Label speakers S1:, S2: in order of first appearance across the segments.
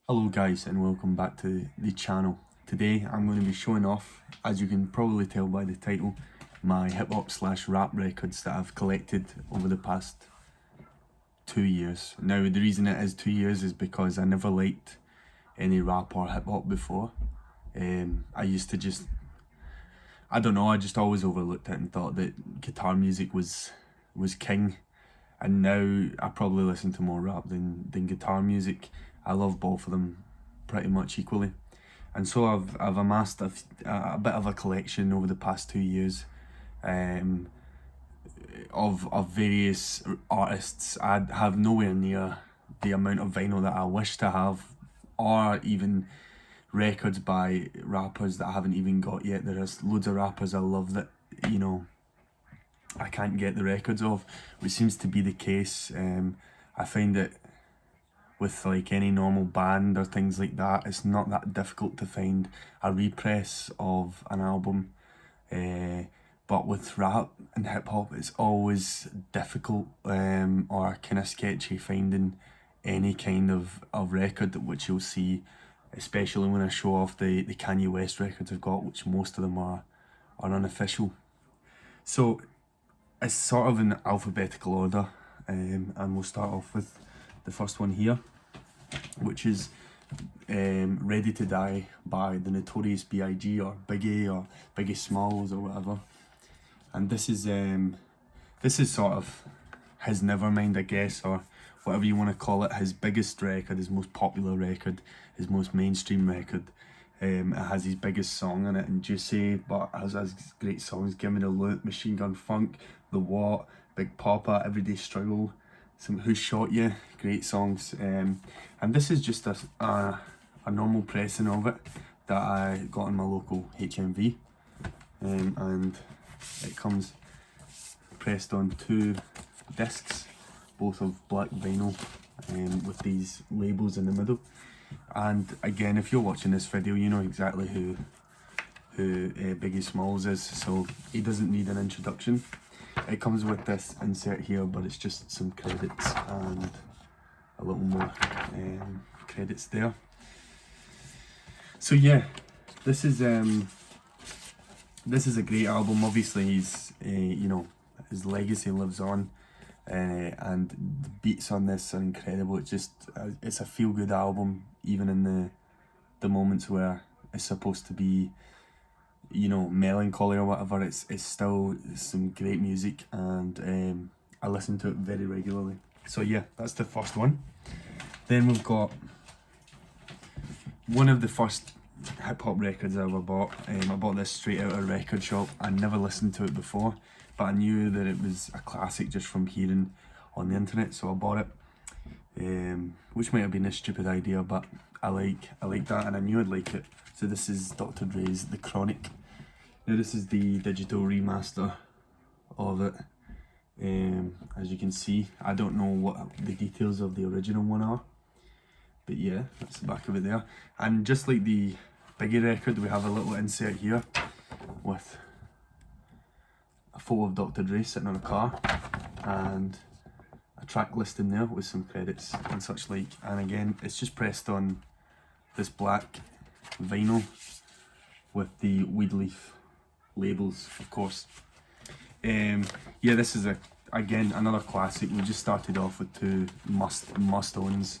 S1: Hello guys and welcome back to the channel. Today I'm going to be showing off, as you can probably tell by the title, my hip hop slash rap records that I've collected over the past 2 years. Now the reason it is 2 years is because I never liked any rap or hip hop before. I used to just, I don't know, I just always overlooked it and thought that guitar music was king. And now I probably listen to more rap than guitar music. I love both of them pretty much equally. And so I've amassed a bit of a collection over the past 2 years um, of various artists. I have nowhere near the amount of vinyl that I wish to have, or even records by rappers that I haven't even got yet. There is loads of rappers I love that, I can't get the records of, which seems to be the case. I find that with like any normal band or things like that, it's not that difficult to find a repress of an album. But with rap and hip hop, it's always difficult or kind of sketchy finding any kind of record which you'll see, especially when I show off the Kanye West records I've got, which most of them are unofficial. So it's sort of in alphabetical order, and we'll start off with the first one here, which is Ready to Die by the Notorious B.I.G. or Biggie or Biggie Smalls or whatever. And this is sort of his Nevermind, I guess, or whatever you want to call it, his biggest record, his most popular record, his most mainstream record. It has his biggest song in it, and Juicy, but has great songs, Give Me the Loot, Machine Gun Funk, The What, Big Papa, Everyday Struggle, some Who Shot You, great songs. And this is just a normal pressing of it that I got in my local HMV. And it comes pressed on 2 discs, both of black vinyl, with these labels in the middle. And again, if you're watching this video, you know exactly who Biggie Smalls is, so he doesn't need an introduction. It comes with this insert here, but it's just some credits and a little more credits there. So yeah, this is a great album. Obviously, he's his legacy lives on, and the beats on this are incredible. It's a feel good album, even in the moments where it's supposed to be, melancholy or whatever. It's still some great music, and I listen to it very regularly. So yeah, that's the first one. Then we've got one of the first hip hop records I ever bought. I bought this straight out of a record shop. I never listened to it before, but I knew that it was a classic just from hearing on the internet, so I bought it. Which might have been a stupid idea, but I like that, and I knew I'd like it. So this is Dr. Dre's The Chronic. Now this is the digital remaster of it. As you can see, I don't know what the details of the original one are, but yeah, that's the back of it there. And just like the Biggie record, we have a little insert here with a photo of Dr. Dre sitting on a car and a track list in there with some credits and such like. And again, it's just pressed on this black vinyl with the weed leaf labels, of course. Yeah, this is again another classic. We just started off with 2 must-owns.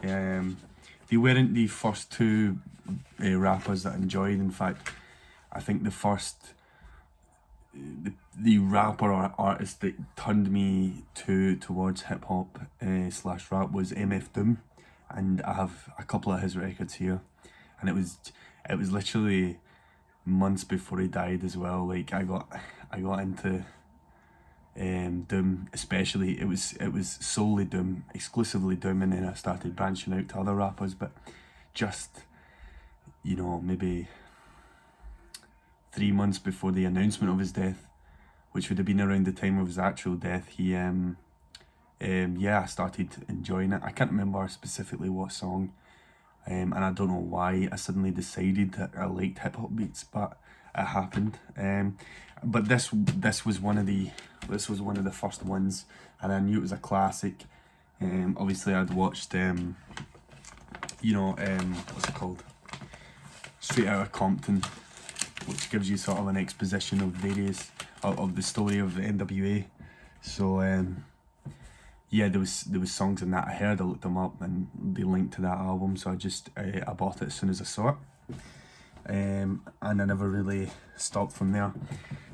S1: They weren't the first 2 rappers that I enjoyed. In fact, I think the first the rapper or artist that turned me towards hip hop slash rap was MF Doom, and I have a couple of his records here, and it was literally months before he died as well. Like I got into Doom, especially. It was solely Doom, exclusively Doom, and then I started branching out to other rappers. But just, maybe 3 months before the announcement of his death, which would have been around the time of his actual death, he I started enjoying it. I can't remember specifically what song, and I don't know why I suddenly decided that I liked hip hop beats, but it happened. But this was one of the first ones, and I knew it was a classic. Obviously, I'd watched you know, what's it called? Straight Outta Compton, which gives you sort of an exposition of various of the story of the NWA. So yeah, there was songs in that I heard. I looked them up and they linked to that album, so I bought it as soon as I saw it. And I never really stopped from there.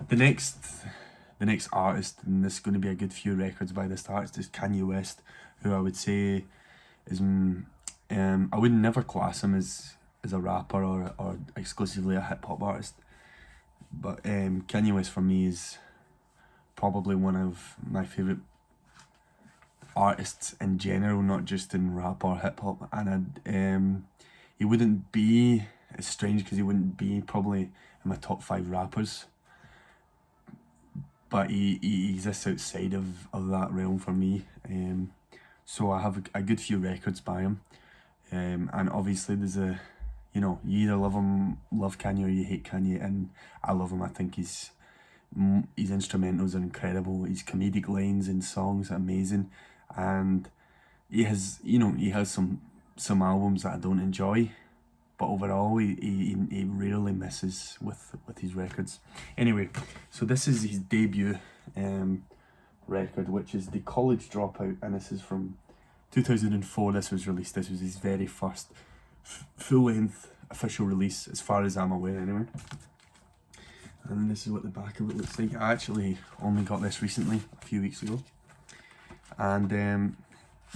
S1: The next artist, and this is going to be a good few records by this artist, is Kanye West, who I would say is I would never class him as a rapper or exclusively a hip hop artist, but Kanye West for me is probably one of my favourite artists in general, not just in rap or hip hop. And he wouldn't be, it's strange because he wouldn't be probably in my top 5 rappers, but he exists outside of that realm for me. So I have a good few records by him, and obviously there's you know, you either love Kanye, or you hate Kanye, and I love him. I think his instrumentals are incredible. His comedic lines and songs are amazing, and he has some albums that I don't enjoy, but overall he rarely misses with his records. Anyway, so this is his debut record, which is The College Dropout, and this is from 2004. This was released. This was his very first full-length official release, as far as I'm aware anyway. And this is what the back of it looks like. I actually only got this recently, a few weeks ago, and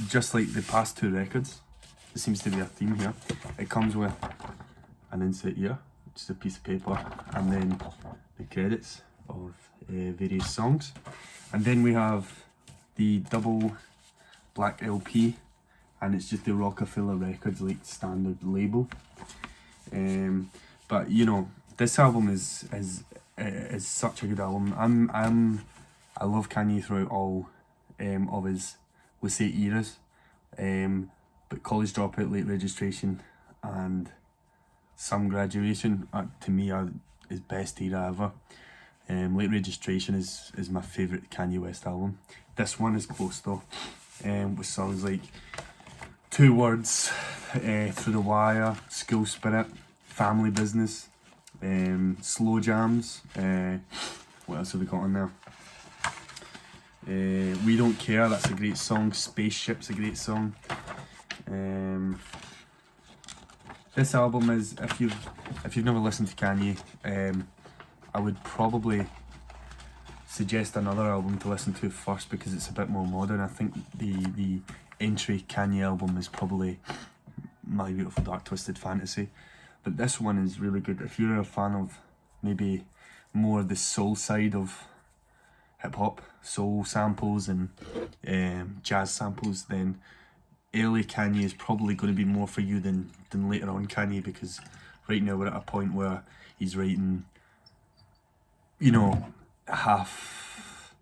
S1: just like the past 2 records, there seems to be a theme here. It comes with an insert here, just a piece of paper, and then the credits of various songs, and then we have the double black LP, and it's just the Rockefeller Records like standard label. But you know, this album is such a good album. I love Kanye throughout all of his, let's say, eras. But College Dropout, Late Registration, and Some Graduation to me are his best era ever. Late Registration is my favourite Kanye West album. This one is close though, with songs like 2 Words, Through the Wire, School Spirit, Family Business, Slow Jams. What else have we got on there? We Don't Care, that's a great song. Spaceship's a great song. This album is, if you've never listened to Kanye, I would probably suggest another album to listen to first, because it's a bit more modern. I think the entry Kanye album is probably My Beautiful Dark Twisted Fantasy, but this one is really good. If you're a fan of maybe more the soul side of hip hop, soul samples and jazz samples, then early Kanye is probably going to be more for you than later on Kanye, because right now we're at a point where he's writing, you know, half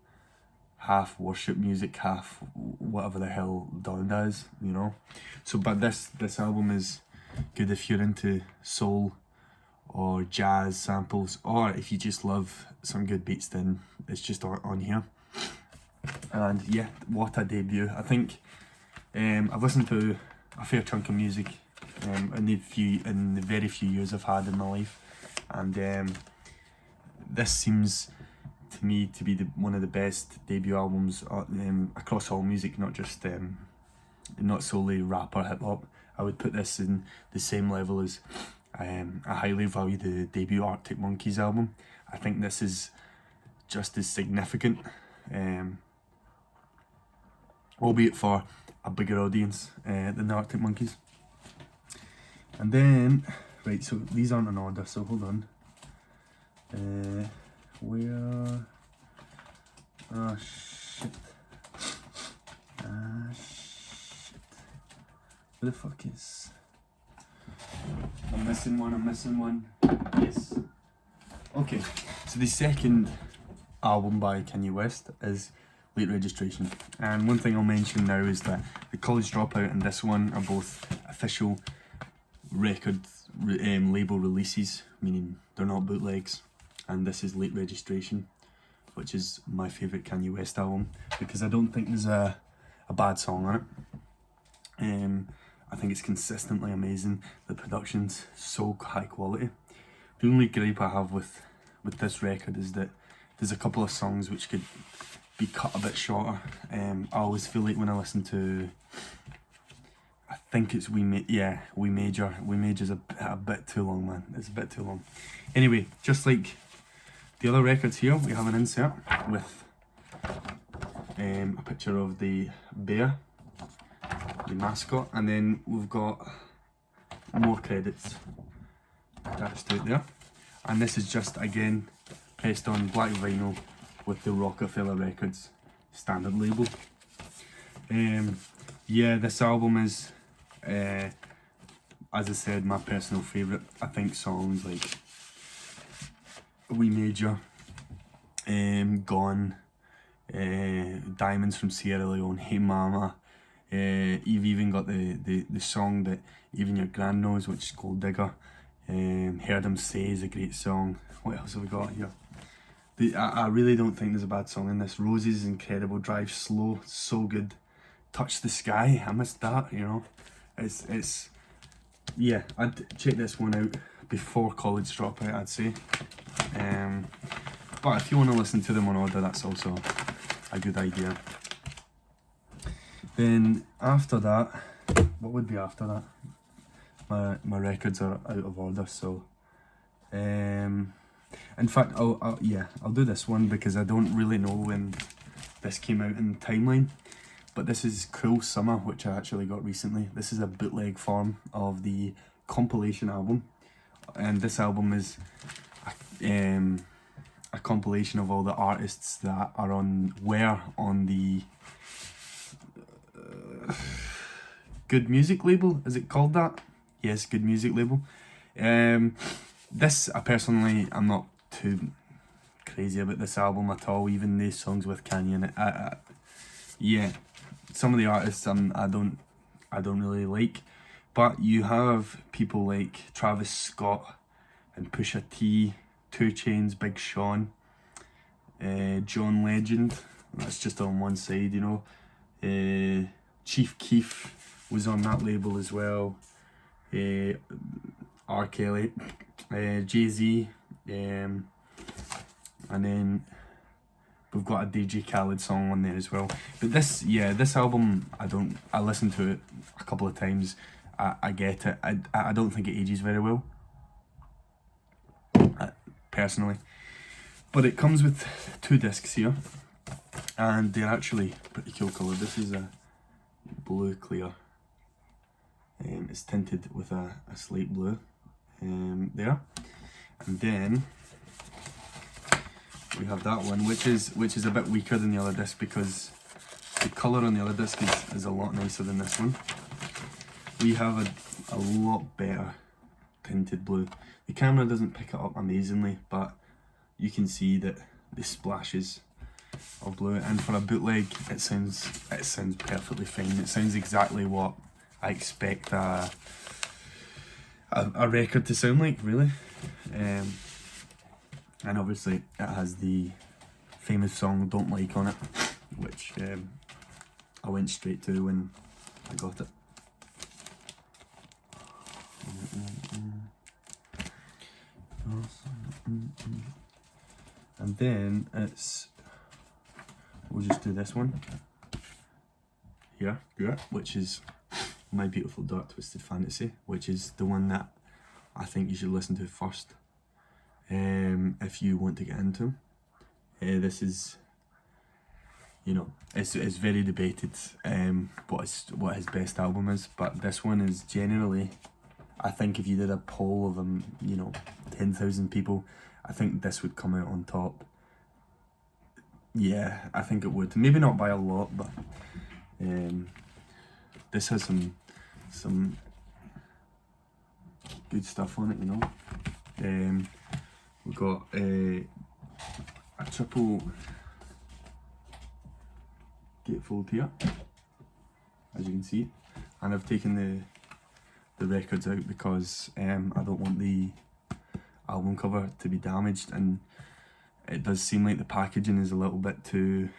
S1: worship music, half whatever the hell Donda is, you know. So, but this album is good if you're into soul or jazz samples, or if you just love some good beats, then it's just on here. And yeah, what a debut. I think I've listened to a fair chunk of music in the very few years I've had in my life, and this seems to me to be one of the best debut albums across all music, not just not solely rap or hip hop. I would put this in the same level as I highly value the debut Arctic Monkeys album. I think this is just as significant, albeit for a bigger audience than the Arctic Monkeys. And then, right, so these aren't in order, so hold on. Where? Oh shit. Shit. Where the fuck is? I'm missing one. Yes. Okay, so the second album by Kanye West is Late Registration. And one thing I'll mention now is that the College Dropout and this one are both official record label releases, meaning they're not bootlegs. And this is Late Registration, which is my favourite Kanye West album, because I don't think there's a bad song on it. I think it's consistently amazing. The production's so high quality. The only gripe I have with this record is that there's a couple of songs which could be cut a bit shorter. I always feel like when I listen to, I think it's We Major. We Major's a bit too long, man. It's a bit too long. Anyway, just like the other records here, we have an insert with a picture of the bear, the mascot, and then we've got more credits attached to it there. And this is just, again, pressed on black vinyl with the Rockefeller Records standard label. Yeah, this album is, as I said, my personal favourite. I think songs like We Major, Gone, Diamonds from Sierra Leone, Hey Mama, you've even got the song that even your gran knows, which is called Digger. Heard 'Em Say is a great song. What else have we got here? I really don't think there's a bad song in this. Roses is incredible. Drive Slow, so good. Touch the Sky, I missed that, you know. It's yeah, I'd check this one out before College Dropout, I'd say. But if you want to listen to them on order, that's also a good idea. Then after that, what would be after that? My records are out of order, so in fact I'll do this one because I don't really know when this came out in the timeline, but this is Cruel Summer, which I actually got recently. This is a bootleg form of the compilation album, and this album is a compilation of all the artists that were on the Good Music label. Is it called that? Yes, Good Music label. This, I'm not too crazy about this album at all, even the songs with Kanye in it. Yeah, some of the artists I don't really like, but you have people like Travis Scott and Pusha T, 2 Chainz, Big Sean, John Legend, that's just on one side, you know. Chief Keef was on that label as well. R. Kelly, Jay-Z, and then we've got a DJ Khaled song on there as well. But this album, I listened to it a couple of times. I get it. I don't think it ages very well, personally. But it comes with 2 discs here, and they're actually pretty cool colour. This is a blue clear. It's tinted with a slate blue there, and then we have that one, which is a bit weaker than the other disc because the colour on the other disc is a lot nicer than this one. We have a lot better tinted blue. The camera doesn't pick it up amazingly, but you can see that the splashes of blue, and for a bootleg it sounds perfectly fine. It sounds exactly what I expect a record to sound like, really. And obviously it has the famous song Don't Like on it, which I went straight to when I got it. And then we'll just do this one here, which is My Beautiful Dark Twisted Fantasy, which is the one that I think you should listen to first if you want to get into him. This is, you know, it's very debated what his best album is, but this one is generally, I think if you did a poll of 10,000 people, I think this would come out on top. Yeah, I think it would. Maybe not by a lot, but this has some good stuff on it, you know. We've got a triple gatefold here, as you can see, and I've taken the records out because I don't want the album cover to be damaged, and it does seem like the packaging is a little bit too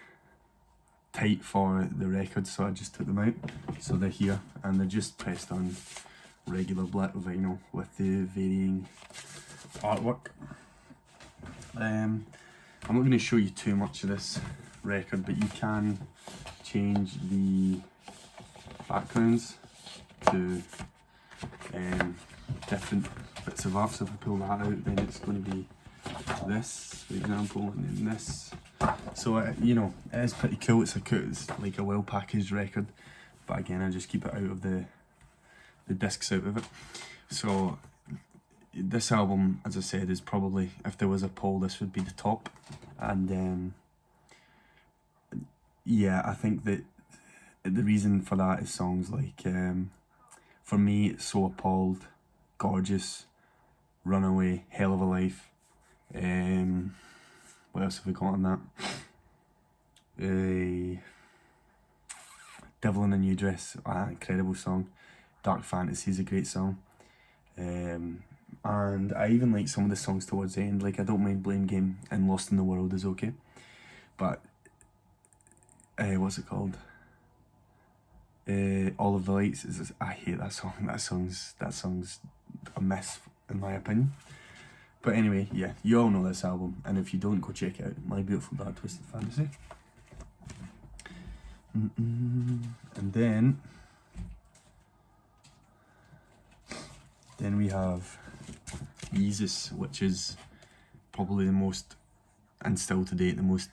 S1: tight for the record, so I just took them out. So they're here, and they're just pressed on regular black vinyl with the varying artwork. I'm not going to show you too much of this record, but you can change the backgrounds to different bits of art. So if I pull that out, then it's going to be this, for example, and then this. So you know, it is pretty cool. It's like a well packaged record, but again, I just keep it out of the discs out of it. So this album, as I said, is probably, if there was a poll, this would be the top. And yeah, I think that the reason for that is songs like, for me, it's So Appalled, Gorgeous, Runaway, Hell of a Life. What else have we got on that? Devil in a New Dress, incredible song. Dark Fantasy is a great song. And I even like some of the songs towards the end, like I Don't Mind Blame Game and Lost in the World is okay. But, what's it called? All of the Lights, I hate that song. That song's a miss in my opinion. But anyway, yeah, you all know this album, and if you don't, go check it out. My Beautiful Dark Twisted Fantasy. And then we have Yeezus, which is probably the most, and still to date, the most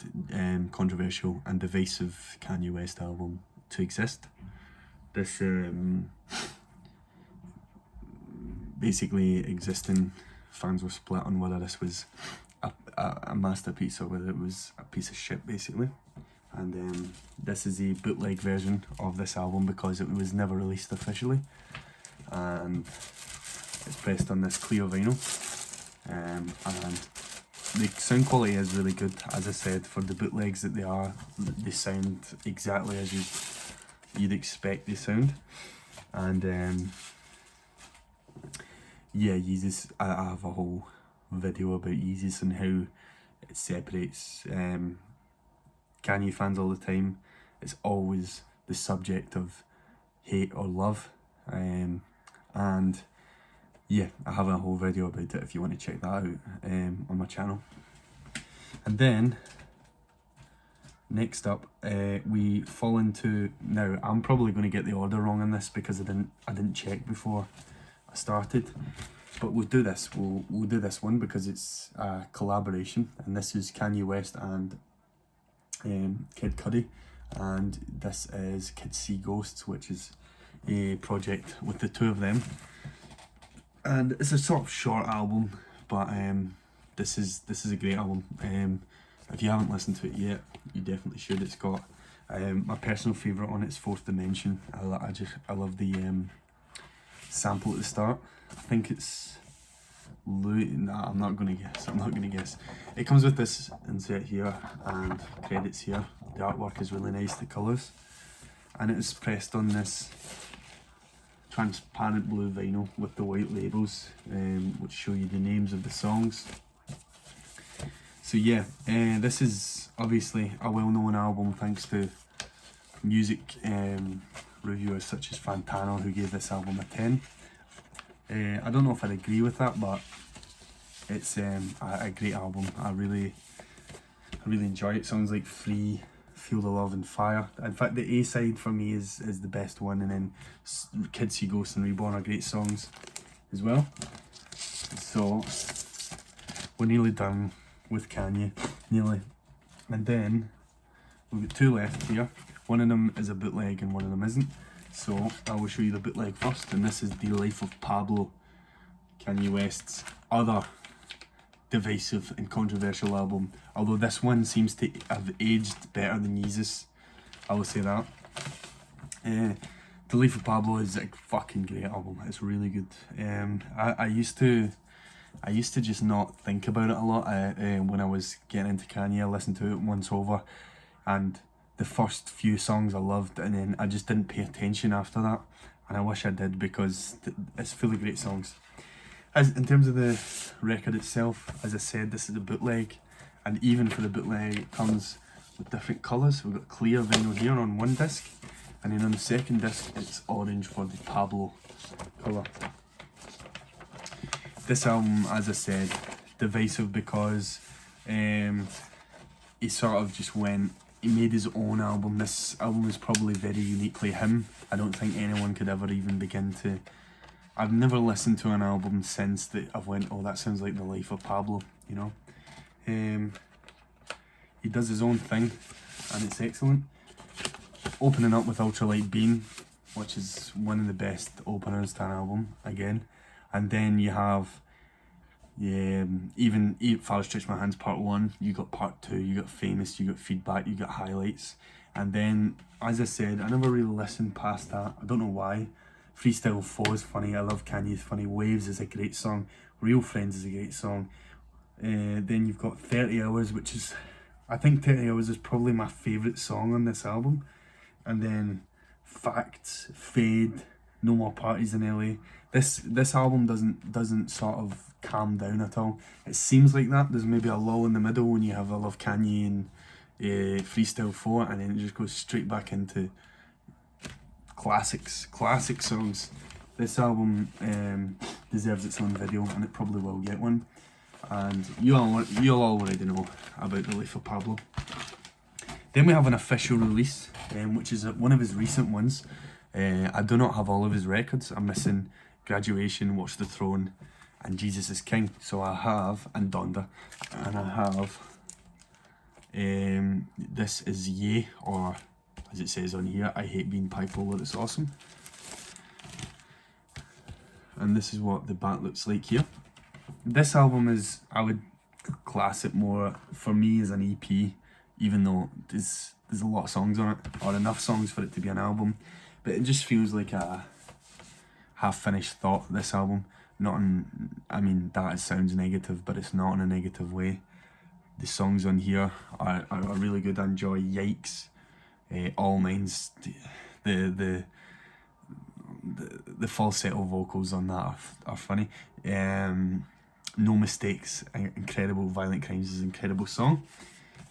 S1: controversial and divisive Kanye West album to exist. This basically existing fans were split on whether this was a masterpiece or whether it was a piece of shit, basically. And this is the bootleg version of this album because it was never released officially, and it's pressed on this clear vinyl. And the sound quality is really good. As I said, for the bootlegs that they sound exactly as you'd expect they sound. And yeah, Yeezus, I have a whole video about Yeezus and how it separates Kanye fans all the time. It's always the subject of hate or love. And yeah, I have a whole video about it if you want to check that out on my channel. And then next up, we fall into, now I'm probably going to get the order wrong on this because I didn't check before I started, but we'll do this. We'll do this one because it's a collaboration, and this is Kanye West and Kid Cudi, and this is Kids See Ghosts, which is a project with the two of them. And it's a sort of short album, but this is a great album. If you haven't listened to it yet, you definitely should. It's got my personal favourite on it's Fourth Dimension. I love the sample at the start. I think it's I'm not gonna guess. It comes with this insert here and credits here. The artwork is really nice, the colours, and it is pressed on this transparent blue vinyl with the white labels, which show you the names of the songs. So yeah, this is obviously a well-known album thanks to music reviewers such as Fantano, who gave this album a 10. I don't know if I'd agree with that, but it's a great album. I really enjoy it. Songs like Free, Feel the Love and Fire. In fact, the A side for me is the best one, and then Kids See Ghosts and Reborn are great songs as well. So we're nearly done with Kanye, nearly. And then we've got two left here. One of them is a bootleg and one of them isn't. So I will show you the bootleg first, and this is The Life of Pablo, Kanye West's other divisive and controversial album. Although this one seems to have aged better than Yeezus, I will say that. The Life of Pablo is a fucking great album. It's really good. I used to just not think about it a lot. When I was getting into Kanye, I listened to it once over, and the first few songs I loved, and then I just didn't pay attention after that, and I wish I did because it's full of great songs. As in terms of the record itself, as I said, this is a bootleg, and even for the bootleg it comes with different colours. We've got clear vinyl here on one disc, and then on the second disc it's orange for the Pablo colour. This album, as I said, divisive because he sort of just went, he made his own album. This album is probably very uniquely him. I don't think anyone could ever even begin to... I've never listened to an album since that I've went, oh, that sounds like the life of Pablo, you know. He does his own thing, and it's excellent. Opening up with Ultralight Beam, which is one of the best openers to an album, again. And then you have even Far Stretch My Hands Part 1, you got Part 2, you got Famous, you got Feedback, you got Highlights. And then, as I said, I never really listened past that. I don't know why. Freestyle 4 is funny, I love Kanye's funny, Waves is a great song, Real Friends is a great song. Then you've got 30 Hours, which is, I think 30 Hours is probably my favourite song on this album. And then Facts, Fade, No More Parties in LA. This album doesn't sort of calm down at all. It seems like that. There's maybe a lull in the middle when you have I Love Kanye and Freestyle 4, and then it just goes straight back into classic songs. This album deserves its own video, and it probably will get one. And you'll already know about the life of Pablo. Then we have an official release, which is one of his recent ones. I do not have all of his records. I'm missing Graduation, Watch the Throne, and Jesus is King. So I have, and Donda, and I have, this is Ye, or as it says on here, I Hate Being Bipolar, it's awesome. And this is what the back looks like here. This album is, I would class it more, for me, as an EP, even though there's a lot of songs on it, or enough songs for it to be an album. But it just feels like a half-finished thought, this album. Not in, I mean, that sounds negative, but it's not in a negative way. The songs on here are really good. I enjoy Yikes, All Minds, the falsetto vocals on that are funny. No Mistakes, incredible. Violent Crimes is an incredible song,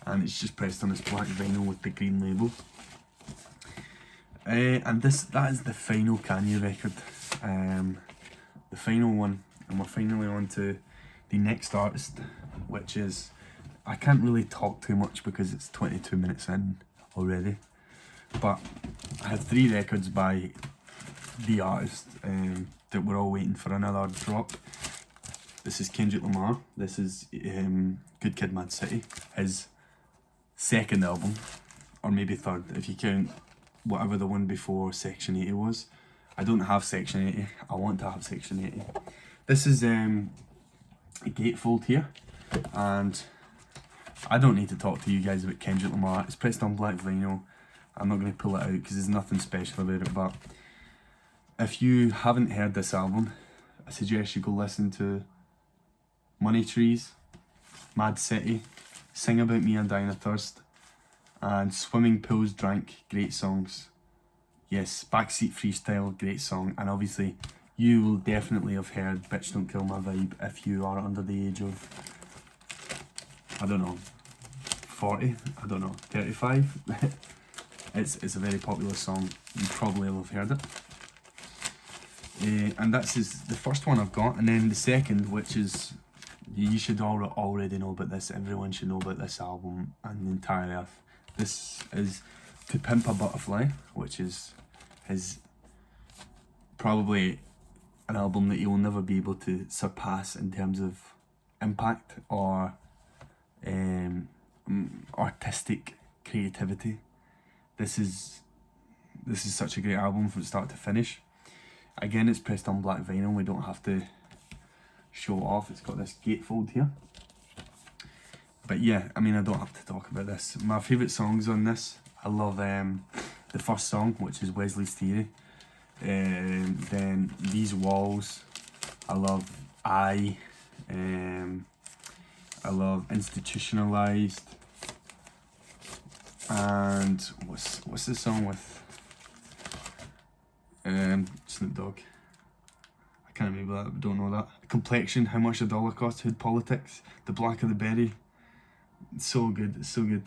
S1: and it's just pressed on this black vinyl with the green label. And that is the final Kanye record, the final one, and we're finally on to the next artist, which is, I can't really talk too much because it's 22 minutes in already, but I have 3 records by the artist that we're all waiting for another drop. This is Kendrick Lamar. This is Good Kid, Mad City, his second album, or maybe third if you count whatever the one before Section 80 was. I don't have Section 80, I want to have Section 80. This is a gatefold here, and I don't need to talk to you guys about Kendrick Lamar. It's pressed on black vinyl. I'm not going to pull it out because there's nothing special about it, but if you haven't heard this album, I suggest you go listen to Money Trees, Mad City, Sing About Me and Dying of Thirst, and Swimming Pools Drank, great songs. Yes, Backseat Freestyle, great song. And obviously you will definitely have heard Bitch Don't Kill My Vibe if you are under the age of, I don't know, 40, I don't know, 35. It's a very popular song, you probably will have heard it. And that's the first one I've got, and then the second, which is, you should already know about this, everyone should know about this album and the entire earth. This is To Pimp a Butterfly, which is his, probably an album that he will never be able to surpass in terms of impact or artistic creativity. This is such a great album from start to finish. Again, it's pressed on black vinyl, we don't have to show it off. It's got this gatefold here. But yeah, I mean, I don't have to talk about this. My favourite songs on this, I love the first song, which is Wesley's Theory. Then These Walls, I love I love Institutionalized, and what's the song with Snoop Dogg? I can't remember that, but don't know that. Complexion, How Much a Dollar Cost, Hood Politics, The Black of the Berry. It's so good, it's so good.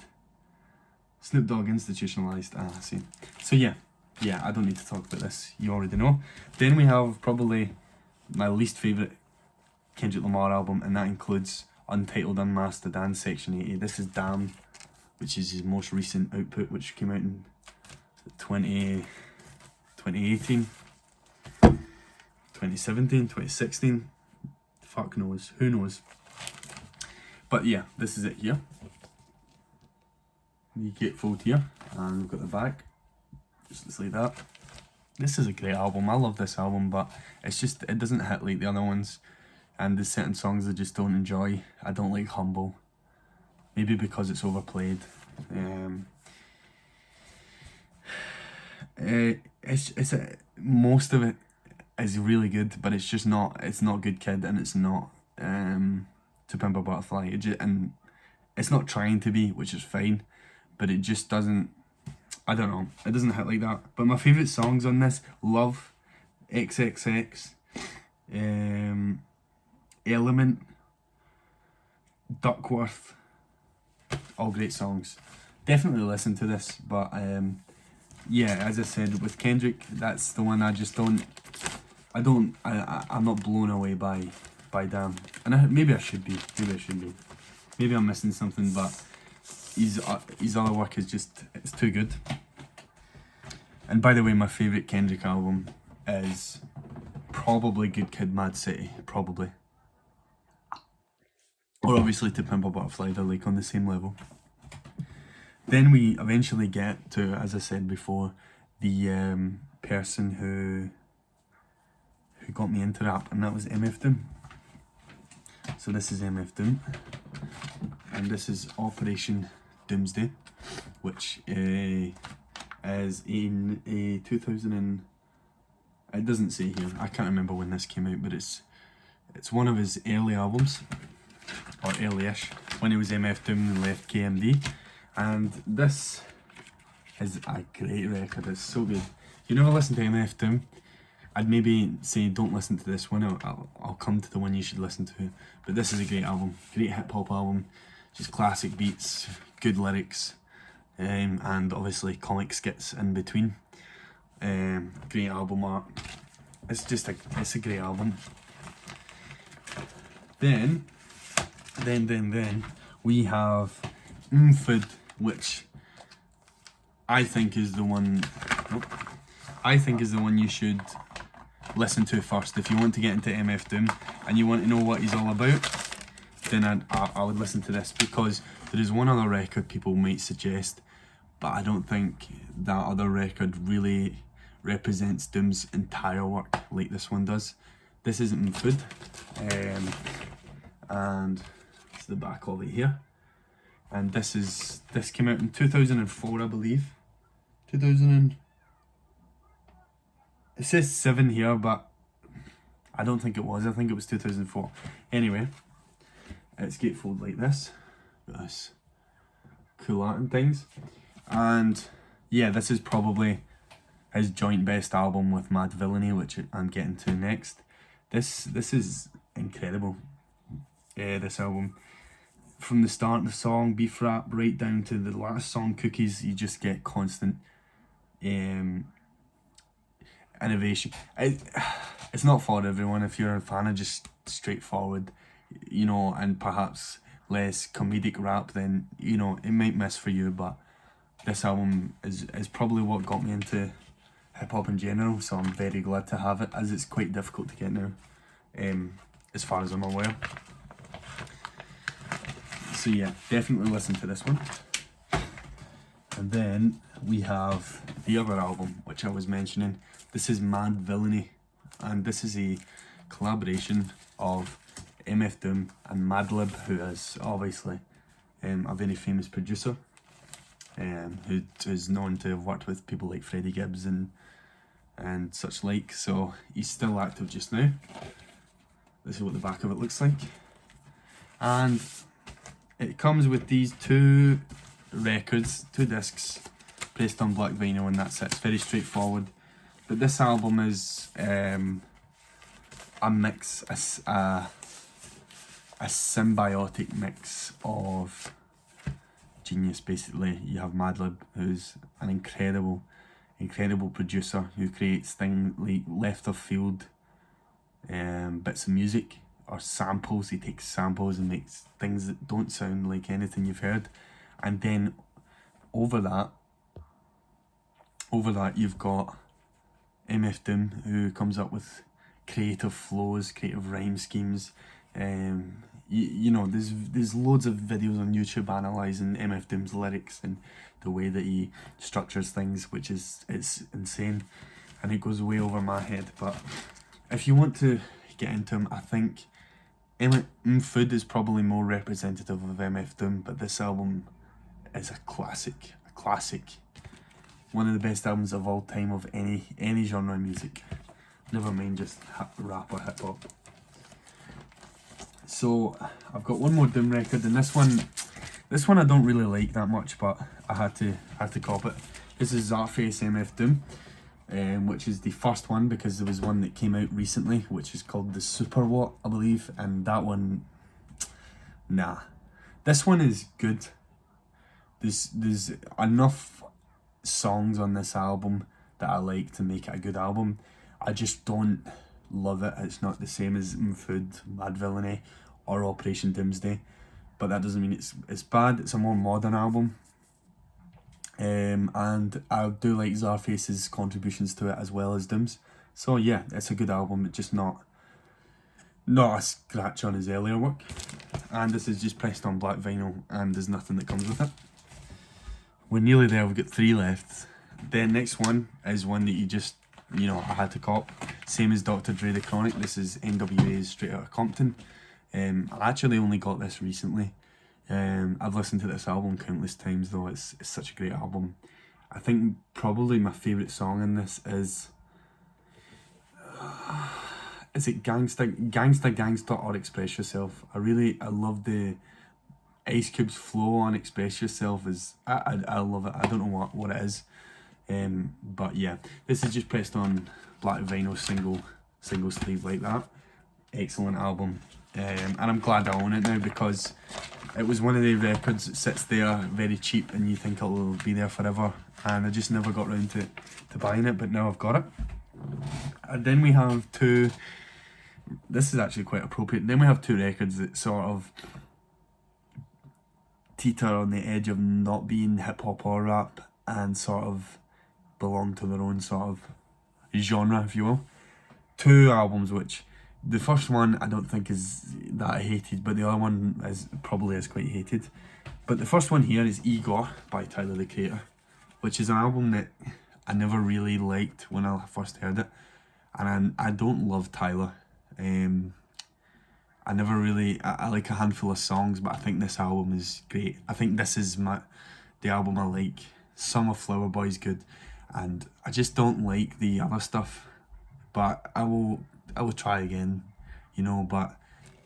S1: Snoop Dogg institutionalized. Ah, I see. So yeah, I don't need to talk about this. You already know. Then we have probably my least favourite Kendrick Lamar album, and that includes Untitled Unmastered and Section 80. This is Damn, which is his most recent output, which came out in 2018, 2017, 2016. Fuck knows. Who knows? But yeah, this is it here. The gatefold here, and we've got the back. Just like that. This is a great album. I love this album, but it's just, it doesn't hit like the other ones. And there's certain songs I just don't enjoy. I don't like Humble. Maybe because it's overplayed. Most of it is really good, but it's just not. It's not Good Kid, and it's not To Pimp a Butterfly. And it's not trying to be, which is fine, but it just doesn't. I don't know. It doesn't hit like that. But my favourite songs on this: Love, XXX, Element, Duckworth. All great songs. Definitely listen to this, but yeah, as I said, with Kendrick, that's the one I just don't. I'm not blown away by Damn, and maybe I should be. Maybe I'm missing something, but his other work is just, it's too good. And by the way, my favourite Kendrick album is probably Good Kid, Mad City, probably. Or obviously To Pimp a Butterfly, they're like on the same level. Then we eventually get to, as I said before, the person who got me into rap, and that was MF Doom. So this is MF Doom, and this is Operation Doomsday, which is in a 2000 and, it doesn't say here, I can't remember when this came out, but it's one of his early albums, or early-ish, when he was MF Doom and left KMD. And this is a great record. It's so good. If you never listen to MF Doom, I'd maybe say don't listen to this one. I'll come to the one you should listen to. But this is a great album, great hip hop album, just classic beats, good lyrics, and obviously comic skits in between. Great album art. It's a great album. Then we have Food, which I think is the one. You should listen to first if you want to get into MF Doom and you want to know what he's all about. Then I would listen to this, because there is one other record people might suggest, but I don't think that other record really represents Doom's entire work like this one does. This isn't Food, and it's the back of it here. And this came out in 2004, I believe. It says 7 here, but I don't think it was. I think it was 2004. Anyway, it's gatefold like this. Got this cool art and things. And yeah, this is probably his joint best album with Mad Villainy, which I'm getting to next. This is incredible. This album. From the start of the song, Beef Rap, right down to the last song, Cookies, you just get constant innovation. It's not for everyone. If you're a fan of just straightforward, and perhaps less comedic rap, then, it might miss for you, but this album is probably what got me into hip-hop in general, so I'm very glad to have it, as it's quite difficult to get now, as far as I'm aware. So yeah, definitely listen to this one. And then we have the other album, which I was mentioning. This is Mad Villainy, and this is a collaboration of MF Doom and Madlib, who is obviously a very famous producer, who is known to have worked with people like Freddie Gibbs and such like. So he's still active just now. This is what the back of it looks like, and it comes with these two records, 2 discs, placed on black vinyl, and that's it. It's very straightforward. But this album is a mix, a symbiotic mix of genius. Basically, you have Madlib, who's an incredible producer who creates things like left of field bits of music or samples. He takes samples and makes things that don't sound like anything you've heard. And then over that you've got MF Doom, who comes up with creative flows, creative rhyme schemes. You know, there's loads of videos on YouTube analysing MF Doom's lyrics and the way that he structures things, which it's insane, and it goes way over my head. But if you want to get into him, I think Food is probably more representative of MF Doom, but this album is a classic, one of the best albums of all time of any genre of music, never mind just rap or hip hop. So I've got one more Doom record, and this one I don't really like that much, but I had to cop it. This is Czarface MF Doom, which is the first one, because there was one that came out recently which is called the Super What, I believe, and that one, nah. This one is good. There's enough songs on this album that I like to make it a good album. I just don't love it. It's not the same as Food, Mad Villainy, or Operation Doomsday, but that doesn't mean it's bad. It's a more modern album, and I do like Czarface's contributions to it as well as Doom's. So yeah, it's a good album. It's just not a scratch on his earlier work. And this is just pressed on black vinyl, and there's nothing that comes with it. We're nearly there. We've got 3 left. The next one is one that I had to cop. Same as Dr. Dre The Chronic. This is NWA's Straight Outta Compton. I actually only got this recently. I've listened to this album countless times though. It's such a great album. I think probably my favourite song in this is it Gangsta or Express Yourself. I love the Ice Cube's flow on Express Yourself. I love it. I don't know what it is. But yeah, this is just pressed on black vinyl, single sleeve like that. Excellent album, and I'm glad I own it now, because it was one of the records that sits there very cheap and you think it'll be there forever, and I just never got around to buying it, but now I've got it. And then we have this is actually quite appropriate, then we have 2 records that sort of teeter on the edge of not being hip hop or rap, and sort of belong to their own sort of genre, if you will. 2 albums, which the first one I don't think is that hated, but the other one probably is quite hated. But the first one here is Igor by Tyler the Creator, which is an album that I never really liked when I first heard it, and I don't love Tyler. I never really, I like a handful of songs, but I think this album is great. I think this is the album I like. Some of Flower Boy's good, and I just don't like the other stuff, but I will try again, but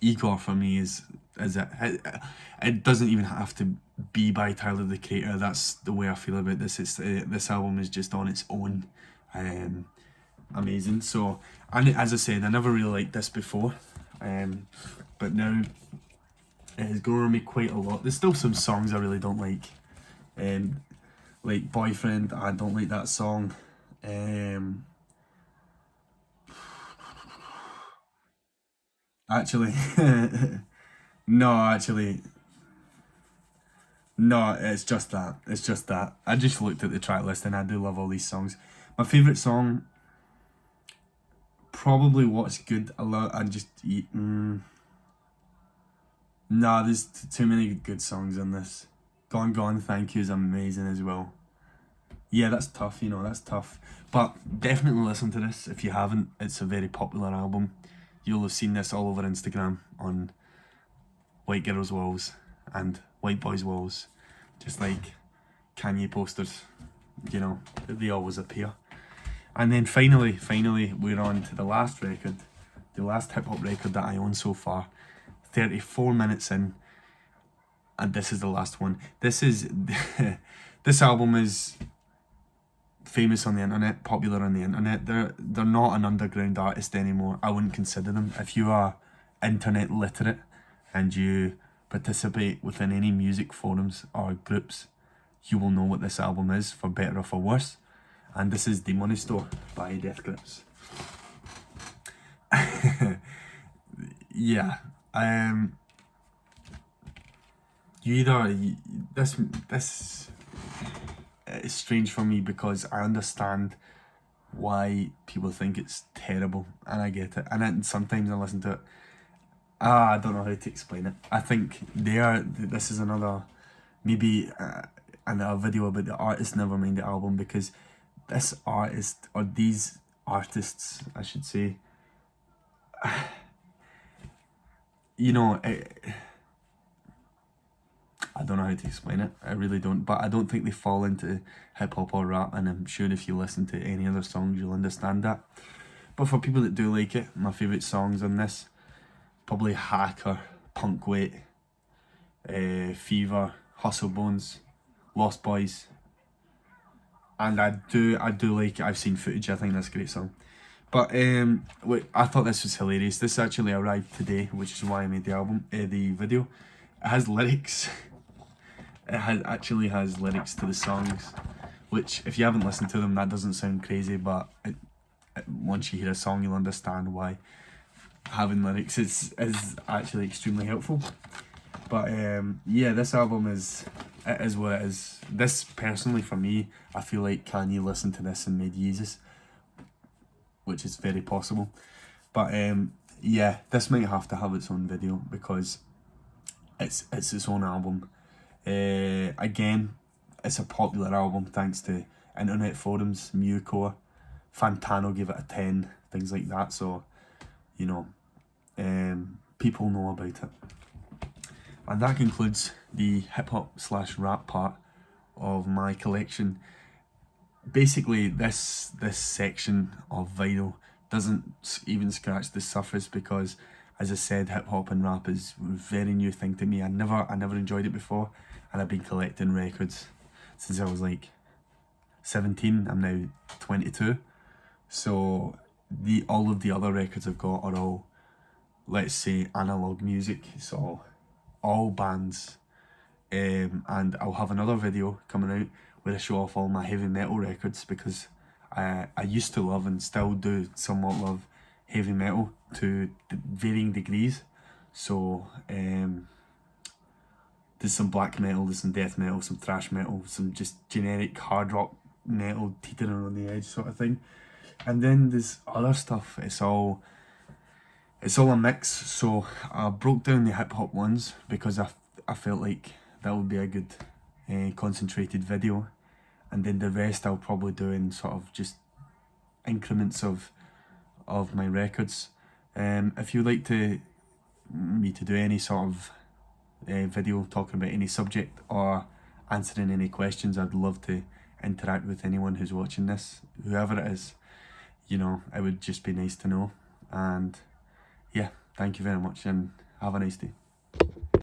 S1: Igor for me is it doesn't even have to be by Tyler the Creator. That's the way I feel about this. This album is just on its own amazing. So, and as I said, I never really liked this before, but now it has grown on me quite a lot. There's still some songs I really don't like Boyfriend. I don't like that song. Actually, no, it's just that. I just looked at the track list and I do love all these songs. My favourite song, probably What's Good. Nah, there's too many good songs in this. Gone Gone Thank You is amazing as well. Yeah, that's tough, that's tough. But definitely listen to this if you haven't. It's a very popular album. You'll have seen this all over Instagram on white girls' walls and white boys' walls. Just like Kanye posters, they always appear. And then finally, we're on to the last record, the last hip hop record that I own so far. 34 minutes in, and this is the last one. This album is famous on the internet, popular on the internet. They're not an underground artist anymore. I wouldn't consider them. If you are internet literate and you participate within any music forums or groups, you will know what this album is, for better or for worse. And this is The Money Store by Death Grips. Yeah, this is strange for me because I understand why people think it's terrible, and I get it. And then sometimes I listen to it. I don't know how to explain it. I think this is another, maybe another video about the artist, never mind the album, because this artist, or these artists, I should say, you know, I don't know how to explain it. I really don't. But I don't think they fall into hip hop or rap, and I'm sure if you listen to any other songs, you'll understand that. But for people that do like it, my favourite songs on this, probably Hacker, Punk Weight, Fever, Hustle Bones, Lost Boys. And I do like it. I've seen footage. I think that's a great song. But wait, I thought this was hilarious. This actually arrived today, which is why I made the album, the video. It has lyrics. Actually has lyrics to the songs, which if you haven't listened to them, that doesn't sound crazy. But once you hear a song, you'll understand why having lyrics is actually extremely helpful. But yeah, this album is what it is. This personally for me, I feel like Kanye listened to this and made Yeezus, which is very possible. But yeah, this might have to have its own video because it's its own album. Again, it's a popular album thanks to internet forums, Mucore, Fantano gave it a 10, things like that. So, you know, people know about it. And that concludes the hip hop / rap part of my collection. Basically, this section of vinyl doesn't even scratch the surface because, as I said, hip hop and rap is a very new thing to me. I never enjoyed it before, and I've been collecting records since I was like 17. I'm now 22, so all of the other records I've got are all, let's say, analog music. So all bands, and I'll have another video coming out where I show off all my heavy metal records, because I used to love and still do somewhat love heavy metal to varying degrees. So there's some black metal, there's some death metal, some thrash metal, some just generic hard rock metal teetering on the edge sort of thing, and then there's other stuff. It's all a mix. So I broke down the hip hop ones because I felt like that would be a good concentrated video, and then the rest I'll probably do in sort of just increments of my records. If you'd like me to do any sort of video talking about any subject or answering any questions, I'd love to interact with anyone who's watching this, whoever it is. You know, it would just be nice to know. And yeah, thank you very much and have a nice day.